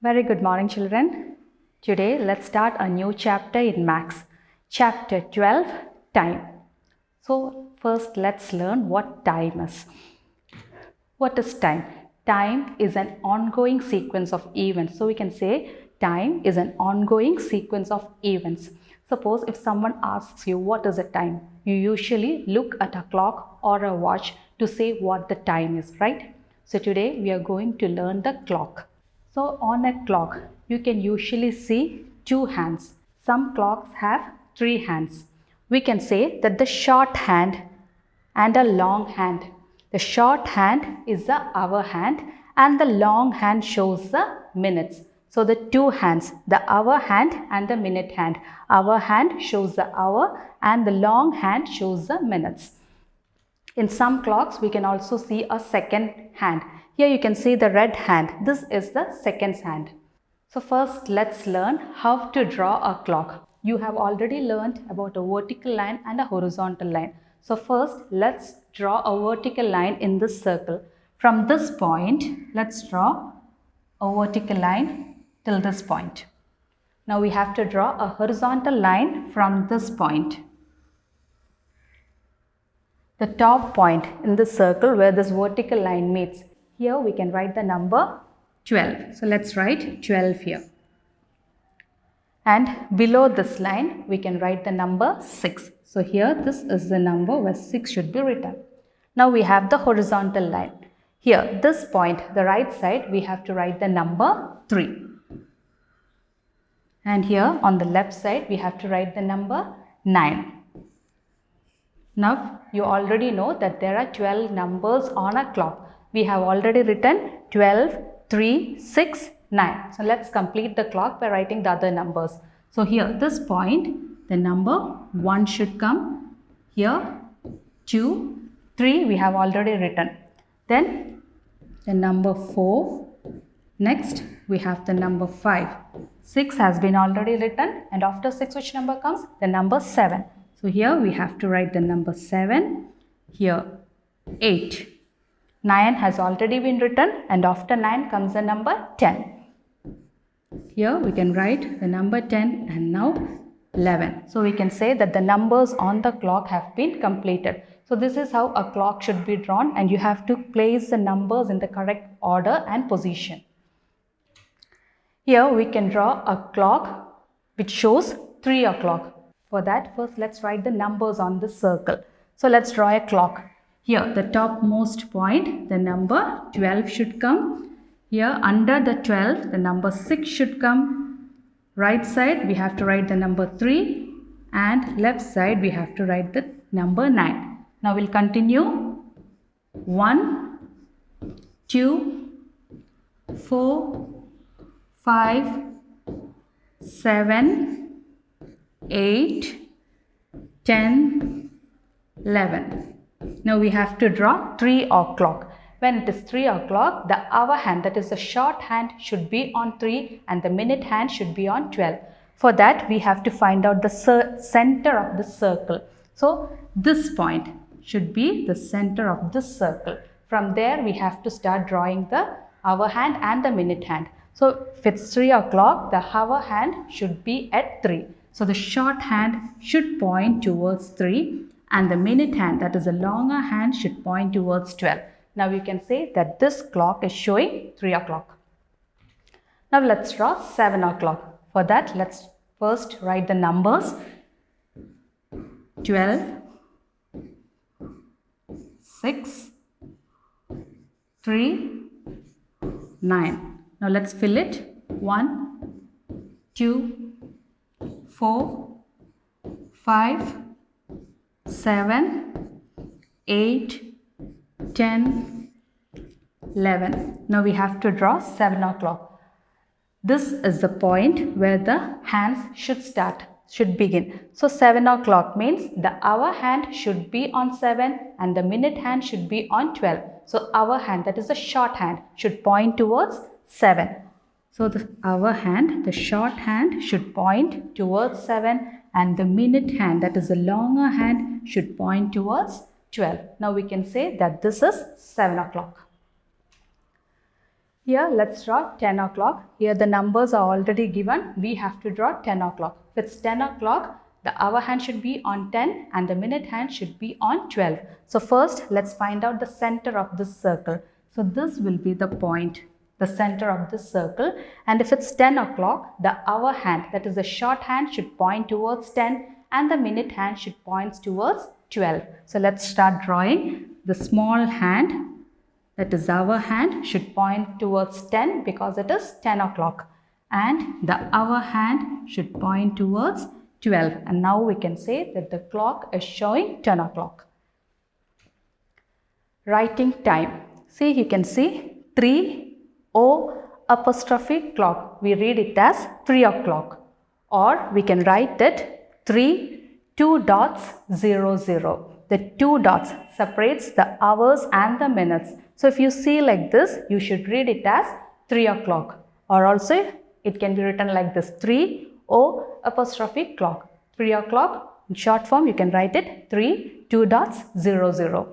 Very good morning, children. Today, let's start a new chapter in Maths. Chapter 12, Time. So, first let's learn what time is. What is time? Time is an ongoing sequence of events. So, we can say time is an ongoing sequence of events. Suppose if someone asks you what is a time, you usually look at a clock or a watch to say what the time is, right? So, today we are going to learn the clock. So on a clock, you can usually see two hands. Some clocks have three hands. We can say that the short hand and a long hand. The short hand is the hour hand and the long hand shows the minutes. So the two hands, the hour hand and the minute hand. Hour hand shows the hour and the long hand shows the minutes. In some clocks, we can also see a second hand. Here you can see the red hand. This is the second hand. So first, let's learn how to draw a clock. You have already learned about a vertical line and a horizontal line. So first, let's draw a vertical line in this circle. From this point, let's draw a vertical line till this point. Now we have to draw a horizontal line from this point. The top point in the circle where this vertical line meets. Here we can write the number 12. So let's write 12 here. And below this line we can write the number 6. So here this is the number where 6 should be written. Now we have the horizontal line. Here this point, the right side, we have to write the number 3. And here on the left side we have to write the number 9. Now, you already know that there are 12 numbers on a clock. We have already written 12, 3, 6, 9. So, let's complete the clock by writing the other numbers. So, here, this point, the number 1 should come. Here, 2, 3, we have already written. Then, the number 4. Next, we have the number 5. 6 has been already written. And after 6, which number comes? The number 7. So here we have to write the number 7, here 8. 9 has already been written and after 9 comes the number 10. Here we can write the number 10 and now 11. So we can say that the numbers on the clock have been completed. So this is how a clock should be drawn and you have to place the numbers in the correct order and position. Here we can draw a clock which shows 3 o'clock. For that, first let's write the numbers on this circle. So let's draw a clock. Here, the topmost point, the number 12 should come. Here, under the 12, the number 6 should come. Right side, we have to write the number 3. And left side, we have to write the number 9. Now, we'll continue. 1, 2, 4, 5, 7, 8, 10, 11. Now we have to draw 3 o'clock. When it is 3 o'clock, the hour hand, that is the short hand, should be on 3 and the minute hand should be on 12. For that, we have to find out the center of the circle. So this point should be the center of this circle. From there, we have to start drawing the hour hand and the minute hand. So if it's 3 o'clock, the hour hand should be at 3. So the short hand should point towards 3 and the minute hand, that is a longer hand, should point towards 12. Now we can say that this clock is showing 3 o'clock. Now let's draw 7 o'clock. For that, let's first write the numbers 12, 6, 3, 9. Now let's fill it. 1, 2, 4, 5, 7, 8, 10, 11. Now we have to draw 7 o'clock. This is the point where the hands should begin. So 7 o'clock means the hour hand should be on 7 and the minute hand should be on 12. So hour hand, that is the short hand, should point towards 7. So the hour hand, the short hand, should point towards 7 and the minute hand, that is the longer hand, should point towards 12. Now we can say that this is 7 o'clock. Here let's draw 10 o'clock. Here the numbers are already given. We have to draw 10 o'clock. If it's 10 o'clock, the hour hand should be on 10 and the minute hand should be on 12. So first let's find out the center of this circle. So this will be the point, the center of this circle. And if it's 10 o'clock, the hour hand, that is the short hand, should point towards 10 and the minute hand should point towards 12. So let's start drawing. The small hand, that is our hand, should point towards 10 because it is 10 o'clock. And the hour hand should point towards 12. And now we can say that the clock is showing 10 o'clock. Writing time. See, you can see 3 O apostrophe clock. We read it as 3 o'clock. Or we can write it 3 2 dots 0 0. The 2 dots separates the hours and the minutes. So if you see like this, you should read it as 3 o'clock. Or also it can be written like this, 3 O apostrophe clock. 3 o'clock. In short form, you can write it 3 2 dots 0 0.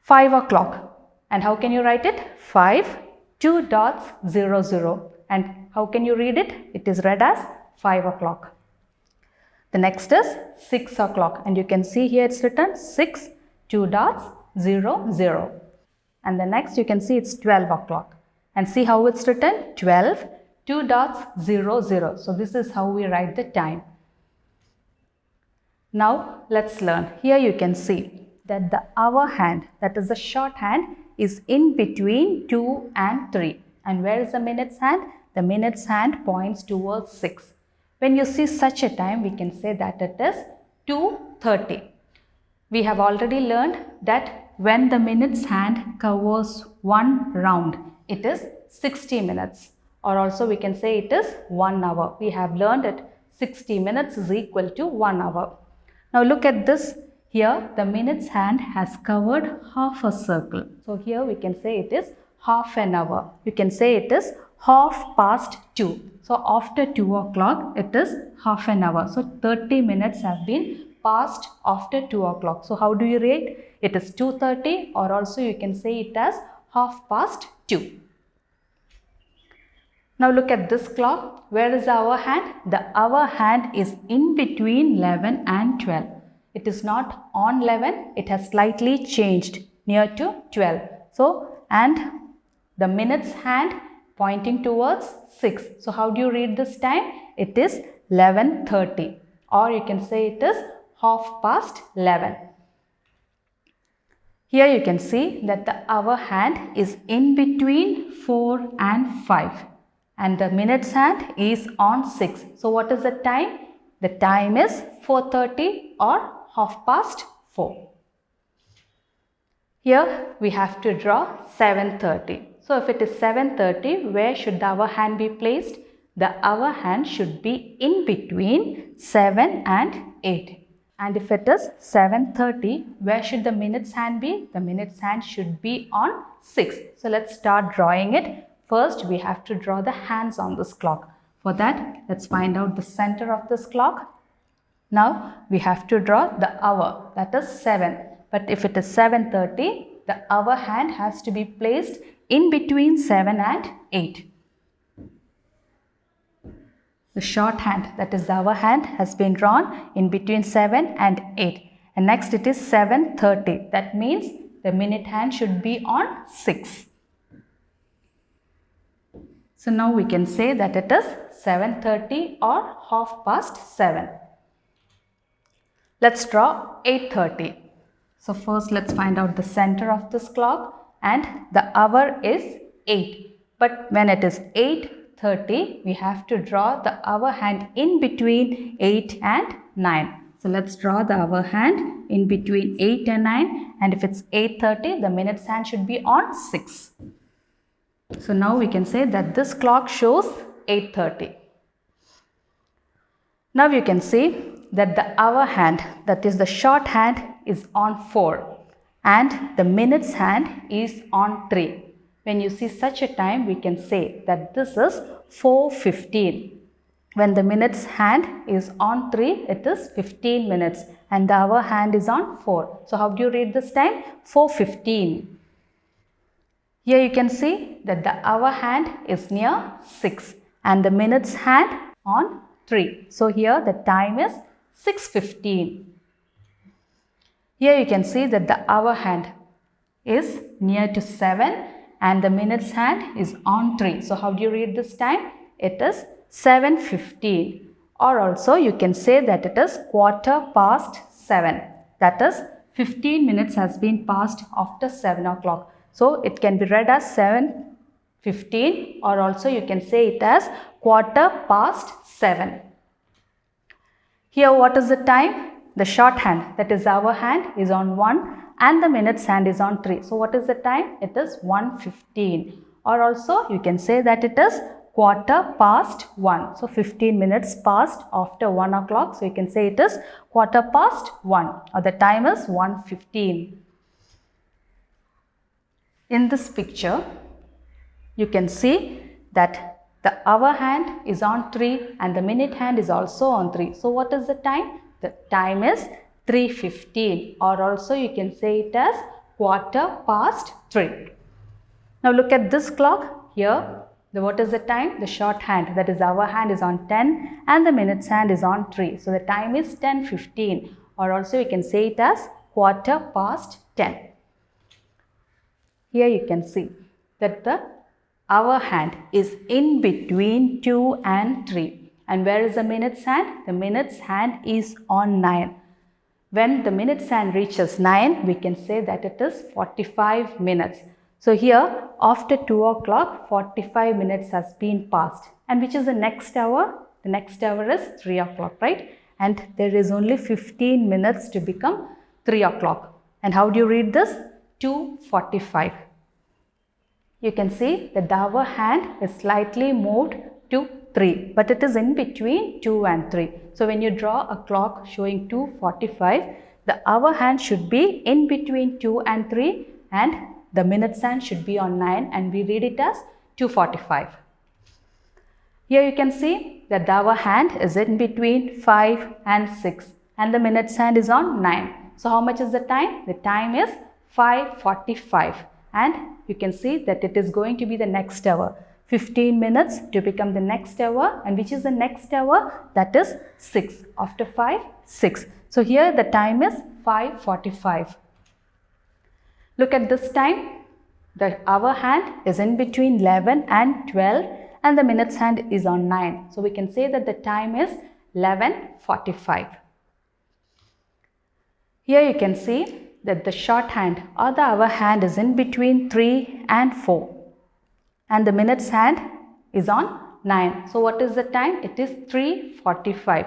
5 o'clock. And how can you write it? 5 2 dots 0 0. And how can you read it? It is read as 5 o'clock. The next is 6 o'clock. And you can see here it's written 6 2 dots 0 0. And the next you can see it's 12 o'clock. And see how it's written? 12 2 dots 0 0. So this is how we write the time. Now let's learn. Here you can see that the hour hand, that is the short hand, is in between 2 and 3. And where is the minutes hand? The minutes hand points towards 6. When you see such a time, we can say that it is 2:30. We have already learned that when the minutes hand covers one round, it is 60 minutes. Or also we can say it is 1 hour. We have learned that 60 minutes is equal to 1 hour. Now look at this. Here the minutes hand has covered half a circle. So here we can say it is half an hour. You can say it is half past 2. So after 2 o'clock it is half an hour. So 30 minutes have been passed after 2 o'clock. So how do you rate? It is 2:30, or also you can say it as half past 2. Now look at this clock. Where is the hour hand? The hour hand is in between 11 and 12. It is not on 11. It has slightly changed near to 12. So, and the minutes hand pointing towards 6. So how do you read this time? It is 11:30, or you can say it is half past 11. Here you can see that the hour hand is in between 4 and 5 and the minutes hand is on 6. So what is the time? The time is 4:30 or half past 4. Here we have to draw 7:30. So if it is 7:30, where should the hour hand be placed? The hour hand should be in between 7 and 8. And if it is 7:30, where should the minutes hand be? The minutes hand should be on 6. So let's start drawing it. First, we have to draw the hands on this clock. For that, let's find out the center of this clock. Now, we have to draw the hour, that is 7. But if it is 7:30, the hour hand has to be placed in between 7 and 8. The short hand, that is the hour hand, has been drawn in between 7 and 8. And next it is 7:30. That means the minute hand should be on 6. So now we can say that it is 7:30 or half past 7. Let's draw 8:30. So first let's find out the center of this clock, and the hour is 8. But when it is 8:30, we have to draw the hour hand in between 8 and 9. So let's draw the hour hand in between 8 and 9, and if it's 8:30, the minutes hand should be on 6. So now we can say that this clock shows 8:30. Now you can see that the hour hand, that is the short hand, is on 4 and the minutes hand is on 3. When you see such a time, we can say that this is 4:15. When the minutes hand is on 3, it is 15 minutes and the hour hand is on 4. So how do you read this time? 4:15. Here you can see that the hour hand is near 6 and the minutes hand on 3. So here the time is 6:15. Here you can see that the hour hand is near to 7 and the minutes hand is on 3. So how do you read this time? It is 7:15, or also you can say that it is 7:15. That is 15 minutes has been passed after 7 o'clock. So it can be read as 7:15, or also you can say it as 7:15. Here what is the time? The shorthand, that is hour hand, is on 1 and the minutes hand is on 3. So what is the time? It is 1:15, or also you can say that it is 1:15. So 15 minutes passed after 1 o'clock. So you can say it is 1:15, or the time is 1:15. In this picture, you can see that the hour hand is on 3 and the minute hand is also on 3. So what is the time? The time is 3:15, or also you can say it as 3:15. Now look at this clock here. What is the time? The shorthand, that is hour hand, is on 10 and the minutes hand is on 3. So the time is 10:15, or also you can say it as 10:15. Here you can see that the hour hand is in between 2 and 3. And where is the minutes hand? The minutes hand is on 9. When the minutes hand reaches 9, we can say that it is 45 minutes. So here after 2 o'clock, 45 minutes has been passed. And which is the next hour? The next hour is 3 o'clock, right? And there is only 15 minutes to become 3 o'clock. And how do you read this? 2:45. You can see that the hour hand is slightly moved to 3, but it is in between 2 and 3. So when you draw a clock showing 2:45, the hour hand should be in between 2 and 3 and the minutes hand should be on 9, and we read it as 2:45. Here you can see that the hour hand is in between 5 and 6 and the minutes hand is on 9. So how much is the time? The time is 5:45, and you can see that it is going to be the next hour. 15 minutes to become the next hour, and which is the next hour? That is 6. After 5, 6. So here the time is 5:45. Look at this time. The hour hand is in between 11 and 12 and the minutes hand is on 9. So we can say that the time is 11:45. Here you can see that the shorthand or the hour hand is in between 3 and 4 and the minutes hand is on 9. So what is the time? It is 3:45.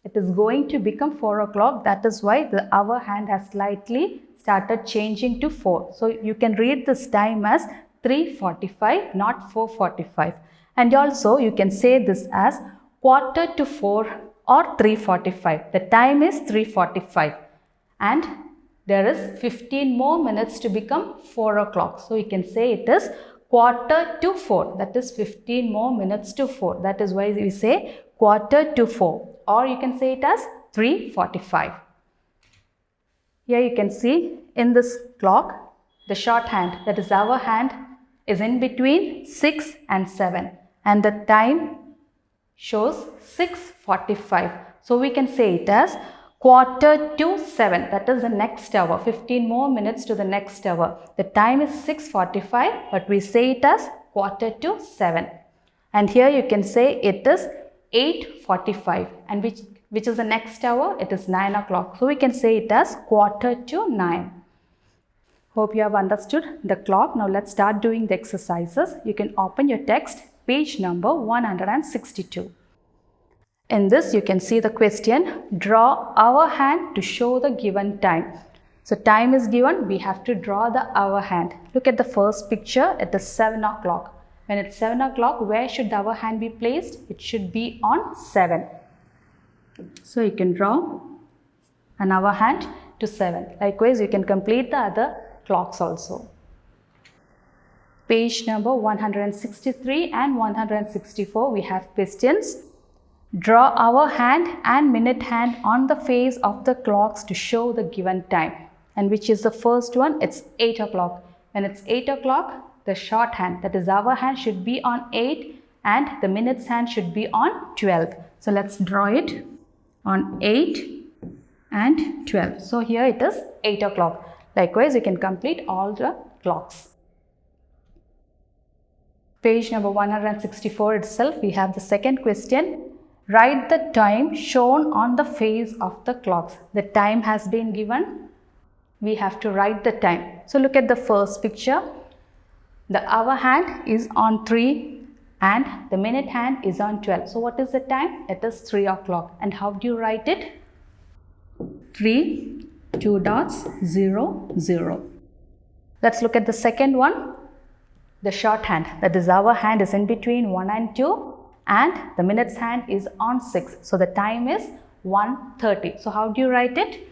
It is going to become 4 o'clock. That is why the hour hand has slightly started changing to 4. So you can read this time as 3:45, not 4:45. And also you can say this as 3:45 or 3:45. The time is 3:45 and there is 15 more minutes to become 4 o'clock. So you can say it is 3:45. That is 15 more minutes to 4. That is why we say 3:45, or you can say it as 3:45. Here you can see in this clock, the shorthand, that is hour hand, is in between 6 and 7 and the time shows 6:45. So we can say it as 6:45. That is the next hour. 15 more minutes to the next hour. The time is 6:45, but we say it as 6:45. And here you can say it is 8:45. And which is the next hour? It is 9 o'clock. So we can say it as 8:45. Hope you have understood the clock. Now let's start doing the exercises. You can open your text, page number 162. In this, you can see the question, draw hour hand to show the given time. So time is given, we have to draw the hour hand. Look at the first picture, it is 7 o'clock. When it's 7 o'clock, where should the hour hand be placed? It should be on 7. So you can draw an hour hand to 7. Likewise, you can complete the other clocks also. Page number 163 and 164, we have questions. Draw hour hand and minute hand on the face of the clocks to show the given time. And which is the first one? It's 8 o'clock. When it's 8 o'clock, the shorthand, that is hour hand should be on 8 and the minutes hand should be on 12. So let's draw it on 8 and 12. So here it is 8 o'clock. Likewise, you can complete all the clocks. Page number 164 itself, we have the second question. Write the time shown on the face of the clocks. The time has been given. We have to write the time. So look at the first picture. The hour hand is on 3 and the minute hand is on 12. So what is the time? It is 3 o'clock. And how do you write it? 3, 2 dots, 0, 0. Let's look at the second one. The shorthand, that is hour hand is in between 1 and 2 and the minutes hand is on 6. So the time is 1:30. So how do you write it?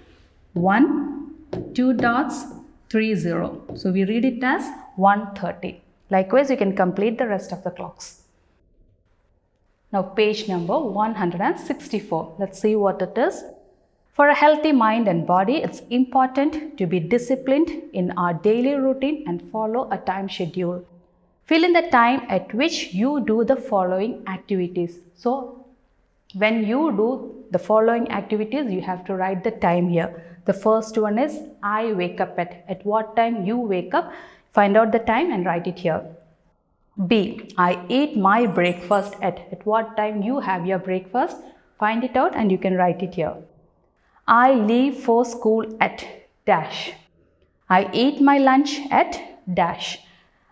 1, 2 dots, 3, 0. So we read it as 1:30. Likewise, you can complete the rest of the clocks. Now page number 164. Let's see what it is. For a healthy mind and body, it's important to be disciplined in our daily routine and follow a time schedule. Fill in the time at which you do the following activities. So, when you do the following activities, you have to write the time here. The first one is I wake up at. At what time you wake up? Find out the time and write it here. B. I eat my breakfast at. At what time you have your breakfast? Find it out and you can write it here. I leave for school at dash. I eat my lunch at dash.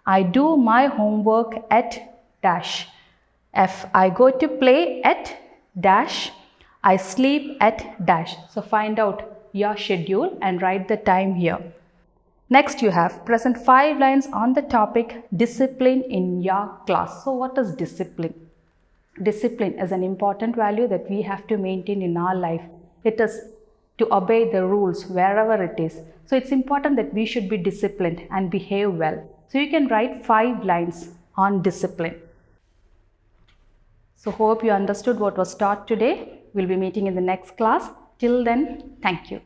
I do my homework at dash. F. I go to play at dash. I sleep at dash. So find out your schedule and write the time here. Next you have present 5 lines on the topic discipline in your class. So what is discipline? Discipline is an important value that we have to maintain in our life. It is to obey the rules wherever it is. So it's important that we should be disciplined and behave well. So you can write 5 lines on discipline. So hope you understood what was taught today. We'll be meeting in the next class. Till then, thank you.